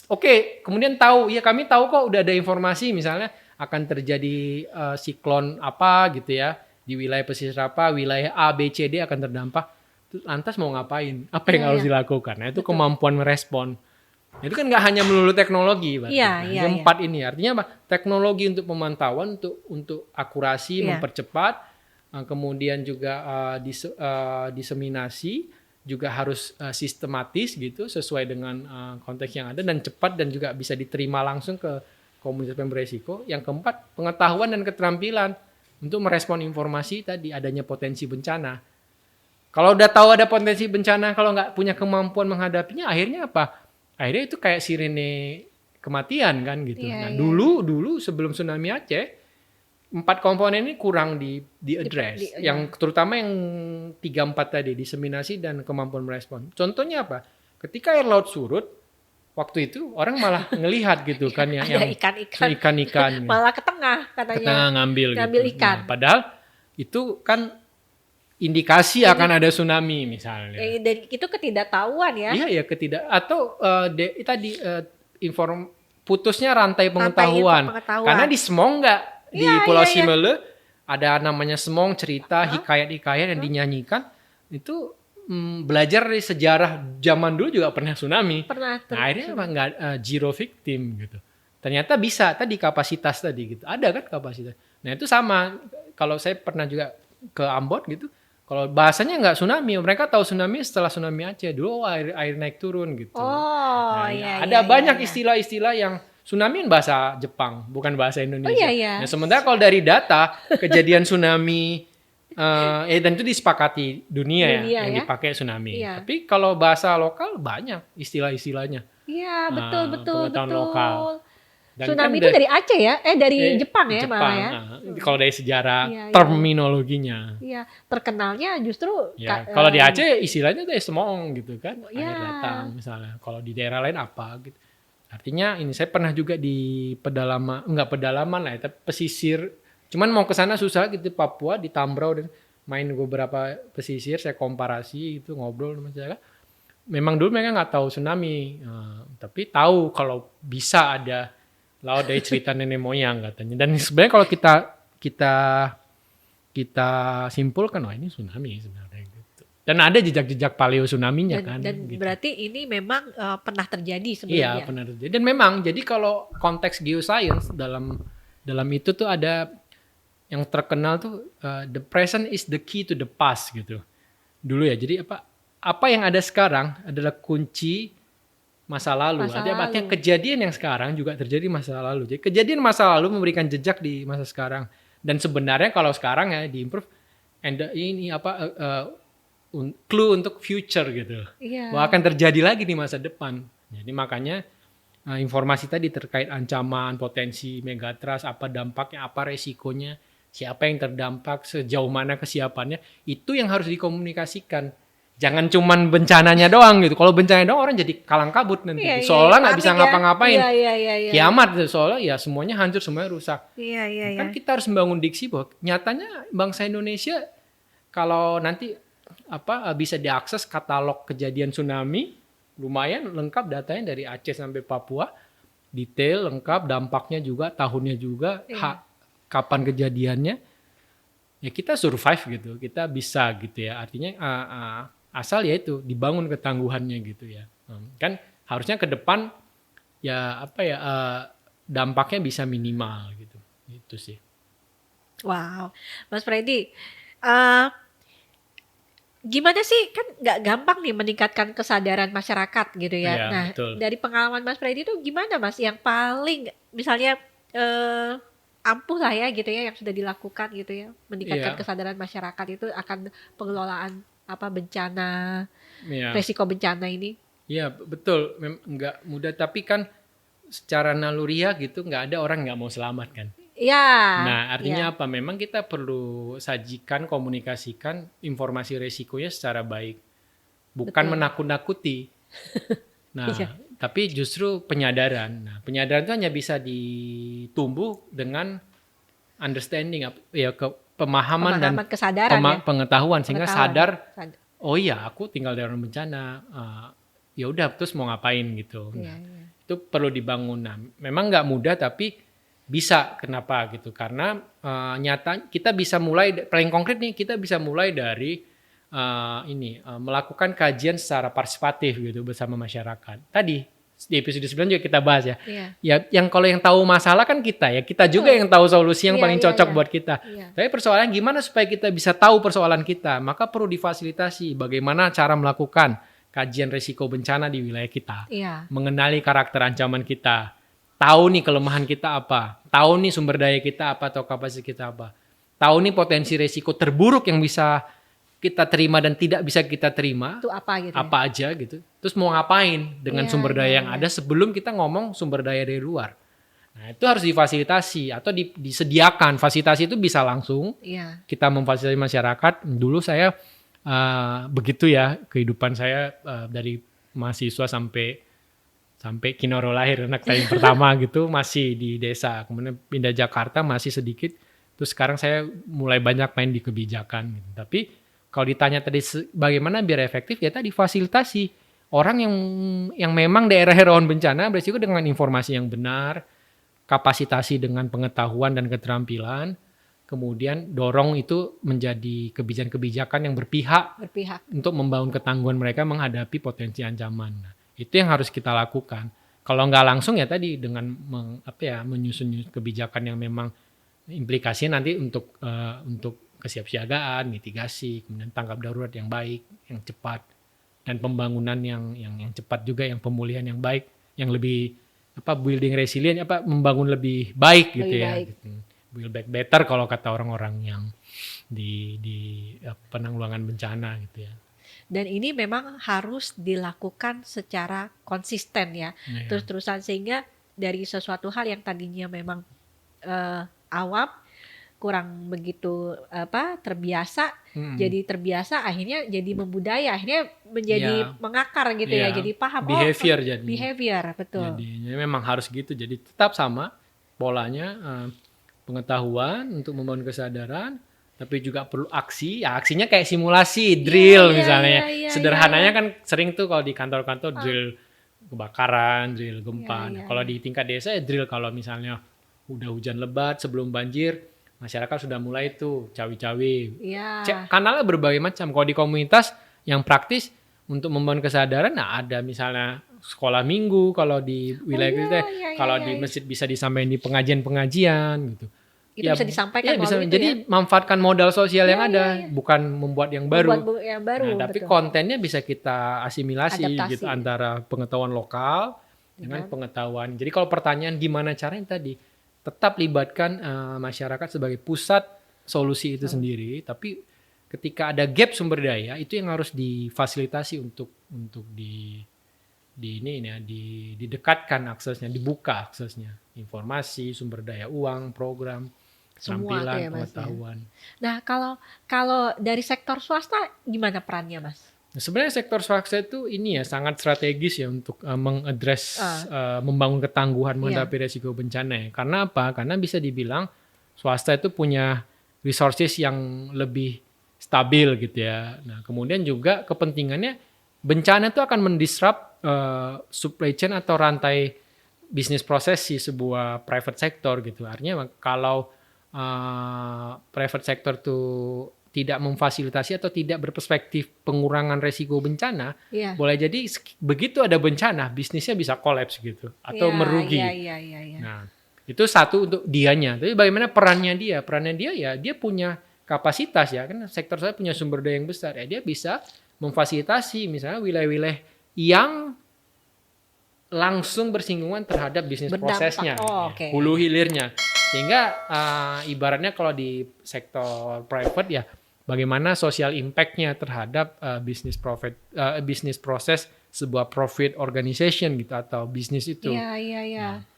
oke, kemudian kami tahu kok udah ada informasi misalnya akan terjadi siklon apa gitu ya di wilayah pesisir apa, wilayah A, B, C, D akan terdampak. Lantas mau ngapain? Apa yang harus dilakukan? Nah, itu kemampuan merespon. Itu kan nggak hanya melulu teknologi, empat ini artinya apa? Teknologi untuk pemantauan, untuk akurasi, mempercepat, kemudian juga diseminasi, juga harus sistematis gitu sesuai dengan konteks yang ada dan cepat dan juga bisa diterima langsung ke komunitas yang beresiko. Yang keempat, pengetahuan dan keterampilan untuk merespon informasi tadi adanya potensi bencana. Kalau udah tahu ada potensi bencana, kalau nggak punya kemampuan menghadapinya, akhirnya apa? Akhirnya itu kayak sirene kematian kan gitu. Dulu sebelum tsunami Aceh, 4 komponen ini kurang di address. Yang terutama yang 3-4 tadi, diseminasi dan kemampuan merespon. Contohnya apa? Ketika air laut surut, waktu itu orang malah ngelihat gitu kan yang ikan-ikan malah ke tengah katanya. Ngambil gitu. Ikan. Nah, padahal itu kan indikasi akan ada tsunami misalnya. Dan itu ketidaktahuan ya. Iya atau putusnya rantai pengetahuan. Karena di Semong di Pulau Simele ada namanya Semong, cerita hikayat-hikayat yang dinyanyikan itu belajar dari sejarah zaman dulu juga pernah tsunami. Nah, akhirnya nggak zero victim gitu. Ternyata bisa tadi kapasitas tadi gitu. Ada kan kapasitas. Nah, itu sama kalau saya pernah juga ke Ambon gitu, kalau bahasanya nggak tsunami, mereka tahu tsunami setelah tsunami Aceh. Dulu air naik turun gitu. Oh, Ada banyak istilah-istilah yang tsunami bahasa Jepang, bukan bahasa Indonesia. Oh, iya. Nah, sementara kalau dari data kejadian tsunami dan itu disepakati dunia ya, yang dipakai tsunami. Iya. Tapi kalau bahasa lokal banyak istilah-istilahnya. Iya, betul. Lokal. Dan tsunami kan itu dari Aceh ya? Dari Jepang ya malah ya? Kalau dari sejarah terminologinya. Iya, terkenalnya justru kalau di Aceh istilahnya itu semong gitu kan, air datang misalnya. Kalau di daerah lain apa gitu. Artinya ini saya pernah juga di pedalaman lah ya, tapi pesisir. Cuman mau ke sana susah gitu, Papua di Tambrau dan main beberapa pesisir, saya komparasi gitu, ngobrol sama masyarakat. Memang dulu mereka nggak tahu tsunami, tapi tahu kalau bisa ada laut dari cerita nenek moyang katanya. Dan sebenarnya kalau kita simpulkan, ini tsunami sebenarnya gitu. Dan ada jejak-jejak paleo tsunaminya kan. Dan gitu. Berarti ini memang pernah terjadi Iya, sebenarnya. pernah terjadi. Dan memang jadi kalau konteks geoscience dalam itu tuh ada yang terkenal tuh the present is the key to the past gitu. Dulu ya. Jadi apa yang ada sekarang adalah kunci masa lalu. Artinya kejadian yang sekarang juga terjadi masa lalu. Jadi kejadian masa lalu memberikan jejak di masa sekarang. Dan sebenarnya kalau sekarang ya diimprove ini clue untuk future gitu. Bahwa akan terjadi lagi di masa depan. Jadi makanya informasi tadi terkait ancaman, potensi megatrust, apa dampaknya, apa resikonya, siapa yang terdampak, sejauh mana kesiapannya, itu yang harus dikomunikasikan. Jangan cuman bencananya doang gitu. Kalau bencananya doang orang jadi kalang kabut nanti. Soalnya nggak bisa ngapa-ngapain. Kiamat soalnya ya semuanya hancur, semuanya rusak. Kan kita harus membangun diksi bahwa nyatanya bangsa Indonesia kalau nanti bisa diakses katalog kejadian tsunami, lumayan lengkap datanya dari Aceh sampai Papua, detail lengkap, dampaknya juga, tahunnya juga, kapan kejadiannya. Ya kita survive gitu, kita bisa gitu ya. Artinya asal ya itu dibangun ketangguhannya gitu ya. Kan harusnya ke depan dampaknya bisa minimal gitu. Itu sih. Wow, Mas Freddy, gimana sih, kan nggak gampang nih meningkatkan kesadaran masyarakat gitu ya. Nah, betul. Dari pengalaman Mas Freddy itu gimana Mas yang paling misalnya ampuh lah ya gitu ya yang sudah dilakukan gitu ya, meningkatkan kesadaran masyarakat itu akan pengelolaan bencana, resiko bencana ini? Iya betul, nggak mudah, tapi kan secara naluriah gitu nggak ada orang nggak mau selamat kan. Iya. Nah artinya apa? Memang kita perlu sajikan, komunikasikan informasi resikonya secara baik, bukan menakut-nakuti. Nah tapi justru penyadaran. Nah penyadaran itu hanya bisa ditumbuh dengan understanding pemahaman dan kesadaran, pengetahuan sehingga sadar. Oh iya, aku tinggal di daerah bencana. Ya udah, terus mau ngapain gitu. Itu perlu dibangun. Nah, memang nggak mudah, tapi bisa. Kenapa gitu? Karena nyata kita bisa mulai paling konkret nih. Kita bisa mulai dari melakukan kajian secara partisipatif gitu bersama masyarakat. Tadi di episode sebelumnya juga kita bahas ya. Ya yang kalau yang tahu masalah kan kita juga yang tahu solusi yang paling cocok buat kita. Tapi persoalan gimana supaya kita bisa tahu persoalan kita, maka perlu difasilitasi bagaimana cara melakukan kajian risiko bencana di wilayah kita. Mengenali karakter ancaman kita. Tahu nih kelemahan kita apa, tahu nih sumber daya kita apa atau kapasitas kita apa. Tahu nih potensi risiko terburuk yang bisa kita terima dan tidak bisa kita terima. Itu apa gitu? Apa aja gitu. Terus mau ngapain dengan sumber daya yang ada sebelum kita ngomong sumber daya dari luar. Nah, itu harus difasilitasi atau disediakan. Fasilitasi itu bisa langsung. Kita memfasilitasi masyarakat. Dulu saya begitu ya kehidupan saya dari mahasiswa sampai Kinoro lahir, anak saya yang pertama gitu masih di desa. Kemudian pindah Jakarta masih sedikit. Terus sekarang saya mulai banyak main di kebijakan gitu. Tapi kalau ditanya tadi bagaimana biar efektif, ya tadi fasilitasi orang yang memang daerah rawan bencana berisiko dengan informasi yang benar, kapasitasi dengan pengetahuan dan keterampilan, kemudian dorong itu menjadi kebijakan-kebijakan yang berpihak untuk membangun ketangguhan mereka menghadapi potensi ancaman. Nah, itu yang harus kita lakukan. Kalau nggak langsung ya tadi dengan menyusun kebijakan yang memang implikasinya nanti untuk kesiapsiagaan, mitigasi, kemudian tanggap darurat yang baik, yang cepat, dan pembangunan yang cepat juga, yang pemulihan yang baik, yang lebih building resilient, membangun lebih baik gitu lebih ya. Baik. Gitu. Build back better kalau kata orang-orang yang di penanggulangan bencana gitu ya. Dan ini memang harus dilakukan secara konsisten ya, terus-terusan, sehingga dari sesuatu hal yang tadinya memang awam, kurang begitu terbiasa, jadi terbiasa, akhirnya jadi membudaya, akhirnya menjadi mengakar gitu ya, jadi paham behavior betul. Jadi memang harus gitu, jadi tetap sama polanya, pengetahuan untuk membangun kesadaran, tapi juga perlu aksi. Ya, aksinya kayak simulasi, drill misalnya. Sederhananya kan sering tuh kalau di kantor-kantor drill kebakaran, drill gempa. Kalau di tingkat desa ya drill kalau misalnya udah hujan lebat sebelum banjir, masyarakat sudah mulai tuh cawi-cawi. Cek kanalnya berbagai macam. Kalau di komunitas yang praktis untuk membangun kesadaran, ada misalnya sekolah minggu kalau di wilayah kita, kalau di masjid bisa disampaikan di pengajian-pengajian gitu. Itu bisa disampaikan bisa, jadi manfaatkan modal sosial yang ada, bukan membuat yang baru. Tapi kontennya bisa kita asimilasi gitu antara pengetahuan lokal dengan pengetahuan. Jadi kalau pertanyaan gimana caranya tadi, tetap libatkan masyarakat sebagai pusat solusi itu sendiri, tapi ketika ada gap sumber daya itu yang harus difasilitasi untuk didekatkan aksesnya, dibuka aksesnya, informasi, sumber daya uang, program, tampilan, ya, pengetahuan. Nah, kalau dari sektor swasta gimana perannya, Mas? Nah, sebenarnya sektor swasta itu sangat strategis ya untuk mengadres membangun ketangguhan menghadapi resiko bencana ya. Karena apa? Karena bisa dibilang swasta itu punya resources yang lebih stabil gitu ya. Nah, kemudian juga kepentingannya bencana itu akan mendisrupt supply chain atau rantai bisnis proses si sebuah private sector gitu. Artinya kalau private sector tuh tidak memfasilitasi atau tidak berperspektif pengurangan resiko bencana, boleh jadi begitu ada bencana bisnisnya bisa kolaps gitu atau merugi. Nah, itu satu untuk dianya. Tapi bagaimana perannya dia? Perannya dia ya dia punya kapasitas ya, kan sektor saya punya sumber daya yang besar ya, dia bisa memfasilitasi misalnya wilayah-wilayah yang langsung bersinggungan terhadap bisnis prosesnya, hulu hilirnya. Sehingga ibaratnya kalau di sektor private ya, bagaimana social impact-nya terhadap bisnis proses sebuah profit organization gitu atau bisnis itu. Nah,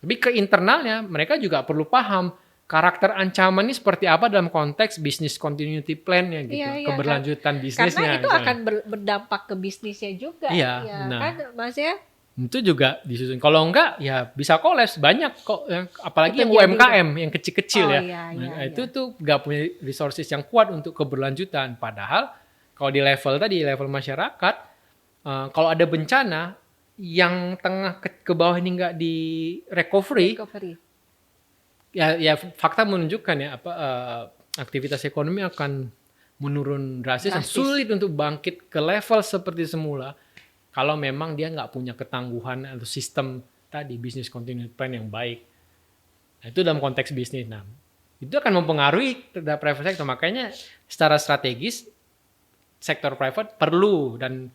tapi ke internalnya mereka juga perlu paham karakter ancaman ini seperti apa dalam konteks business continuity plan-nya gitu, keberlanjutan bisnisnya. Karena itu akan berdampak ke bisnisnya juga. Kan Mas ya? Itu juga disusun. Kalau enggak ya bisa kolaps, banyak kok, apalagi yang UMKM yang kecil-kecil itu tuh nggak punya resources yang kuat untuk keberlanjutan. Padahal kalau di level masyarakat, kalau ada bencana yang tengah ke bawah ini nggak di recovery. Ya fakta menunjukkan ya aktivitas ekonomi akan menurun drastis dan sulit untuk bangkit ke level seperti semula. Kalau memang dia nggak punya ketangguhan atau sistem tadi business continuity plan yang baik. Nah, itu dalam konteks bisnis. Nah, itu akan mempengaruhi terhadap private sector. Makanya secara strategis sektor private perlu dan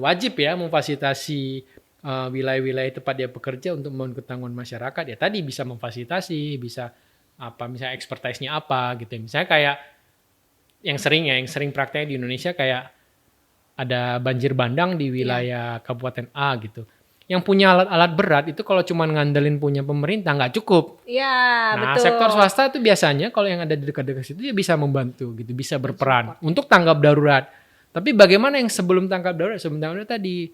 wajib ya memfasilitasi wilayah-wilayah tempat dia bekerja untuk membangun ketangguhan masyarakat. Ya tadi bisa memfasilitasi, bisa misalnya expertise-nya apa gitu. Misalnya kayak yang sering prakteknya di Indonesia kayak ada banjir bandang di wilayah Kabupaten A gitu. Yang punya alat-alat berat itu kalau cuma ngandelin punya pemerintah nggak cukup. Betul. Sektor swasta itu biasanya kalau yang ada di dekat-dekat situ dia bisa membantu gitu, bisa berperan untuk tanggap darurat. Tapi bagaimana yang sebelum tanggap darurat? Sebenarnya tadi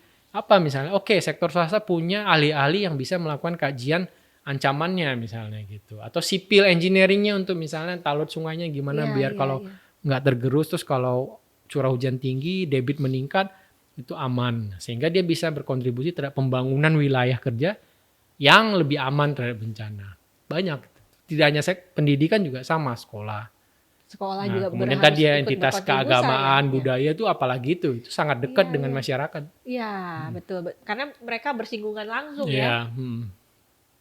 misalnya sektor swasta punya ahli-ahli yang bisa melakukan kajian ancamannya misalnya gitu. Atau civil engineering-nya untuk misalnya talut sungainya gimana biar kalau nggak tergerus, terus kalau curah hujan tinggi, debit meningkat, itu aman. Sehingga dia bisa berkontribusi terhadap pembangunan wilayah kerja yang lebih aman terhadap bencana. Banyak. Tidak hanya pendidikan juga sama, sekolah. Juga kemudian tadi entitas keagamaan, budaya itu apalagi itu sangat dekat dengan masyarakat. Betul. Karena mereka bersinggungan langsung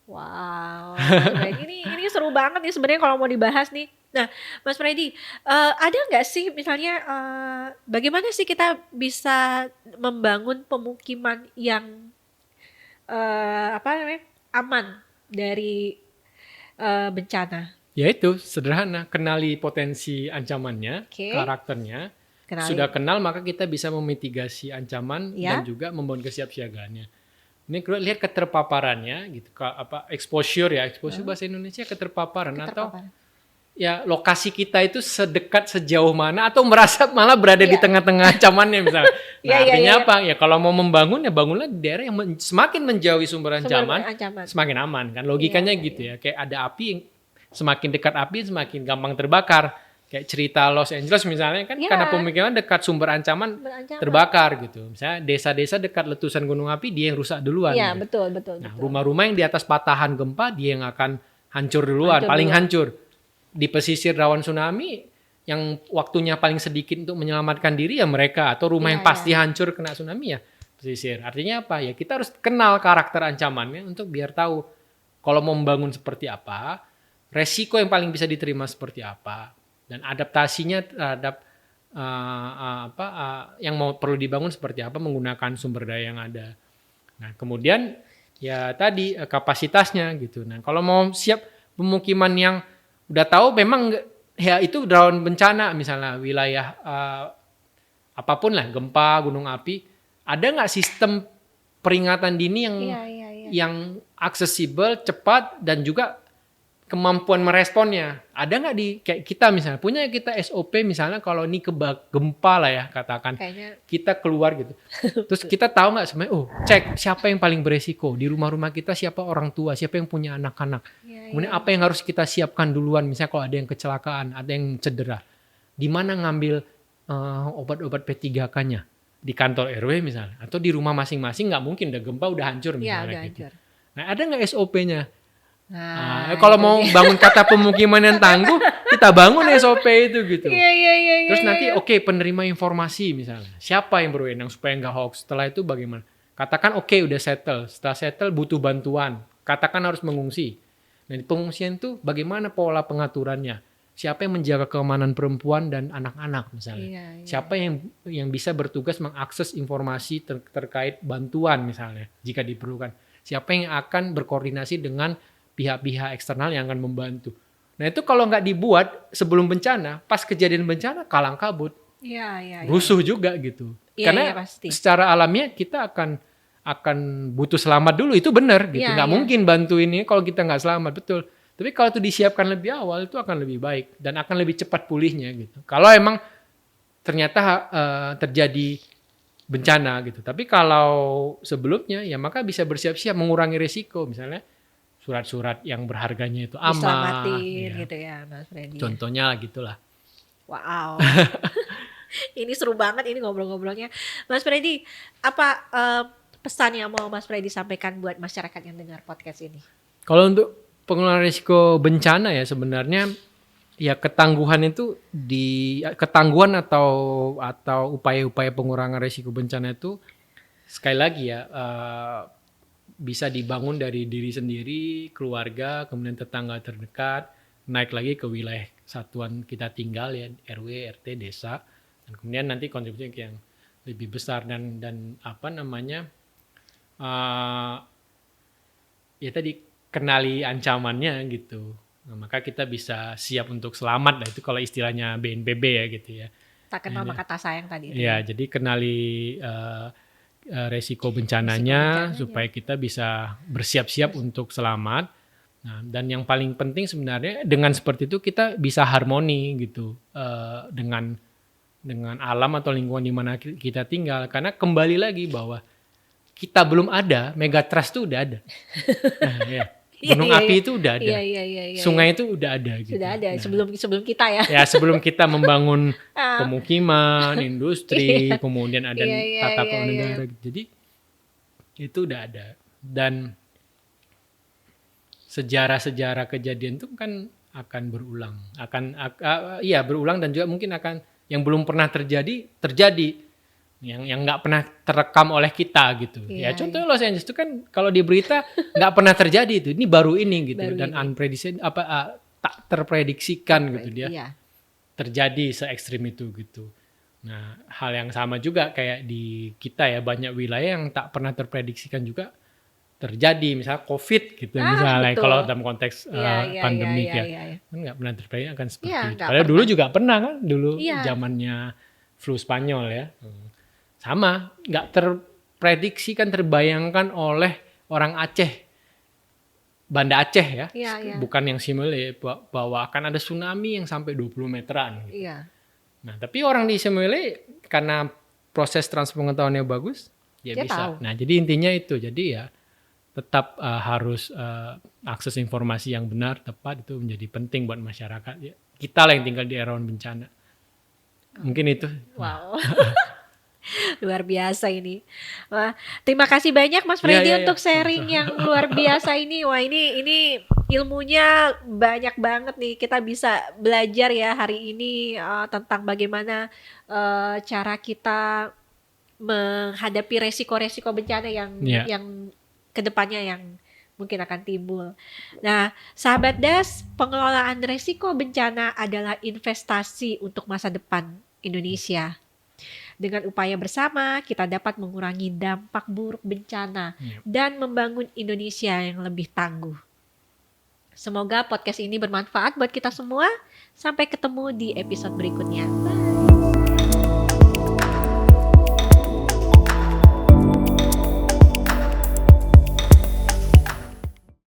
Wow. Ini seru banget nih sebenarnya kalau mau dibahas nih. Nah, Mas Freddy, ada nggak sih misalnya bagaimana sih kita bisa membangun pemukiman yang aman dari bencana? Ya itu sederhana, kenali potensi ancamannya, karakternya. Sudah kenal maka kita bisa memitigasi ancaman dan juga membangun kesiapsiagaannya. Ini lihat keterpaparannya gitu, exposure bahasa Indonesia keterpaparan atau ya lokasi kita itu sedekat sejauh mana atau merasa malah berada di tengah-tengah ancamannya misalnya. Nah, artinya apa? Ya kalau mau membangun ya bangunlah di daerah yang semakin menjauhi sumber ancaman, semakin aman kan. Logikanya gitu ya. Kayak ada api, semakin dekat api semakin gampang terbakar. Kayak cerita Los Angeles misalnya kan karena pemukiman dekat sumber ancaman terbakar gitu. Misalnya desa-desa dekat letusan gunung api dia yang rusak duluan. Iya, gitu. betul. Nah, rumah-rumah yang di atas patahan gempa dia yang akan hancur duluan, hancur. Di pesisir rawan tsunami yang waktunya paling sedikit untuk menyelamatkan diri ya mereka, atau rumah yang pasti hancur kena tsunami ya pesisir. Artinya apa? Ya kita harus kenal karakter ancamannya untuk biar tahu kalau mau membangun seperti apa, resiko yang paling bisa diterima seperti apa. Dan adaptasinya terhadap yang mau perlu dibangun seperti apa menggunakan sumber daya yang ada. Nah kemudian ya tadi kapasitasnya gitu. Nah kalau mau siap pemukiman yang udah tahu memang ya itu rawan bencana misalnya wilayah apapun lah, gempa, gunung api, ada nggak sistem peringatan dini yang aksesibel, cepat dan juga kemampuan meresponnya. Ada nggak di kayak kita misalnya punya kita SOP misalnya kalau ini gempa lah ya katakan kita keluar gitu. Terus kita tahu nggak sebenarnya cek siapa yang paling beresiko di rumah-rumah kita, siapa orang tua, siapa yang punya anak-anak. Kemudian apa yang harus kita siapkan duluan misalnya kalau ada yang kecelakaan, ada yang cedera. Di mana ngambil obat-obat P3K-nya di kantor RW misalnya atau di rumah masing-masing, nggak mungkin udah gempa udah hancur misalnya gitu. Nah, ada nggak SOP-nya? Nah, kalau mau bangun kata pemukiman yang tangguh, kita bangun SOP itu gitu. Terus nanti penerima informasi misalnya, siapa yang berwenang supaya nggak hoax. Setelah itu bagaimana? Katakan udah settle. Setelah settle butuh bantuan. Katakan harus mengungsi. Nah di pengungsian itu bagaimana pola pengaturannya? Siapa yang menjaga keamanan perempuan dan anak-anak misalnya? Siapa yang bisa bertugas mengakses informasi terkait bantuan misalnya jika diperlukan? Siapa yang akan berkoordinasi dengan pihak-pihak eksternal yang akan membantu. Nah itu kalau nggak dibuat sebelum bencana, pas kejadian bencana kalang kabut, rusuh juga gitu. Karena secara alamiah kita akan butuh selamat dulu, itu benar gitu. Nggak mungkin bantu ini kalau kita nggak selamat, betul. Tapi kalau itu disiapkan lebih awal itu akan lebih baik dan akan lebih cepat pulihnya gitu. Kalau emang ternyata terjadi bencana gitu. Tapi kalau sebelumnya ya maka bisa bersiap-siap mengurangi risiko misalnya. Surat-surat yang berharganya itu aman. Diselamatin gitu ya Mas Freddy. Contohnya gitulah. Wow. Ini seru banget ini ngobrol-ngobrolnya. Mas Freddy, apa pesan yang mau Mas Freddy sampaikan buat masyarakat yang dengar podcast ini? Kalau untuk pengelolaan risiko bencana ya sebenarnya ya ketangguhan atau upaya-upaya pengurangan risiko bencana itu sekali lagi ya bisa dibangun dari diri sendiri, keluarga, kemudian tetangga terdekat, naik lagi ke wilayah satuan kita tinggal ya, RW, RT, desa, dan kemudian nanti kontribusi yang lebih besar dan ya tadi kenali ancamannya gitu. Nah, maka kita bisa siap untuk selamat lah itu kalau istilahnya BNPB ya gitu ya. Tak kenal maka tak sayang tadi. Ya, jadi kenali resiko bencananya supaya kita bisa bersiap-siap untuk selamat. Nah, dan yang paling penting sebenarnya dengan seperti itu kita bisa harmoni gitu dengan alam atau lingkungan di mana kita tinggal. Karena kembali lagi bahwa kita belum ada, megatrust itu udah ada. Nah, gunung api itu udah ada, sungai itu udah ada. Gitu. Sudah ada sebelum kita ya. Ya sebelum kita membangun pemukiman, industri, kemudian ada tata kelola negara. Jadi itu udah ada dan sejarah-sejarah kejadian itu kan akan berulang, berulang dan juga mungkin akan yang belum pernah terjadi. Yang nggak pernah terekam oleh kita gitu. Contoh Los Angeles itu kan kalau di berita nggak pernah terjadi itu. Ini baru ini gitu dan unprecedented tak terprediksikan gitu dia. Iya. Terjadi se-ekstrim itu gitu. Nah, hal yang sama juga kayak di kita ya, banyak wilayah yang tak pernah terprediksikan juga terjadi, misalnya COVID gitu misalnya, betul. kalau dalam konteks pandemik kan nggak pernah terprediksi seperti itu. Padahal dulu juga pernah kan, dulu zamannya flu Spanyol ya, sama, nggak terprediksikan, terbayangkan oleh orang Aceh, Banda Aceh ya, bukan yang Simele, bahwa akan ada tsunami yang sampai 20 meteran. Gitu. Nah, tapi orang di Simele karena proses transpengetahuannya bagus, dia bisa. Tahu. Nah, jadi intinya itu, jadi ya tetap harus akses informasi yang benar, tepat, itu menjadi penting buat masyarakat. Ya, kita lah yang tinggal di rawan bencana. Mungkin itu. Wow. Luar biasa ini. Wah, terima kasih banyak Mas Freddy untuk sharing yang luar biasa ini. Wah, ini ilmunya banyak banget nih. Kita bisa belajar ya hari ini tentang bagaimana cara kita menghadapi resiko-resiko bencana yang kedepannya yang mungkin akan timbul. Nah, sahabat DAS, pengelolaan resiko bencana adalah investasi untuk masa depan Indonesia. Dengan upaya bersama, kita dapat mengurangi dampak buruk bencana dan membangun Indonesia yang lebih tangguh. Semoga podcast ini bermanfaat buat kita semua. Sampai ketemu di episode berikutnya. Bye!